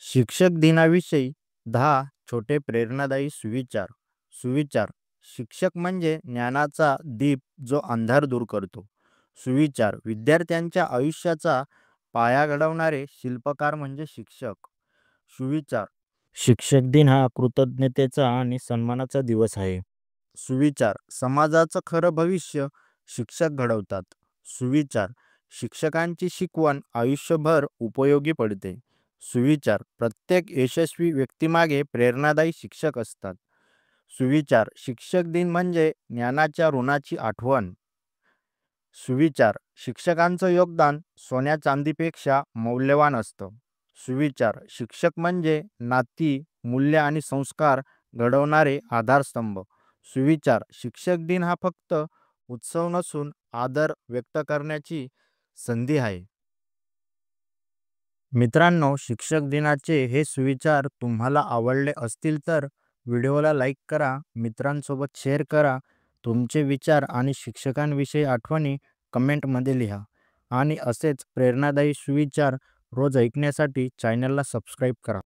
शिक्षक दिनाविषयी 10 छोटे प्रेरणादायी सुविचार. सुविचार. शिक्षक म्हणजे ज्ञानाचा दीप जो अंधार दूर करतो. सुविचार. विद्यार्थ्यांच्या आयुष्याचा पाया घडवणारे शिल्पकार म्हणजे शिक्षक. सुविचार. शिक्षक दिन हा कृतज्ञतेचा आणि सन्मानाचा दिवस आहे. सुविचार. समाजाचं खरं भविष्य शिक्षक घडवतात. सुविचार. शिक्षकांची शिकवण आयुष्यभर उपयोगी पडते. सुविचार. प्रत्येक यशस्वी व्यक्तीमागे प्रेरणादायी शिक्षक असतात. सुविचार. शिक्षक दिन म्हणजे ज्ञानाच्या ऋणाची आठवण. सुविचार. शिक्षकांचं योगदान सोन्या चांदीपेक्षा मौल्यवान असतं. सुविचार. शिक्षक म्हणजे नाती, मूल्य आणि संस्कार घडवणारे आधारस्तंभ. सुविचार. शिक्षक दिन हा फक्त उत्सव नसून आदर व्यक्त करण्याची संधी आहे. मित्रांनो, शिक्षक दिनाचे हे सुविचार तुम्हाला आवडले असतील तर व्हिडिओला लाईक करा, मित्रांसोबत शेअर करा. तुमचे विचार आणि शिक्षकांविषयी आठवणी कमेंटमध्ये लिहा. आणि असेच प्रेरणादायी सुविचार रोज ऐकण्यासाठी चॅनलला सबस्क्राईब करा.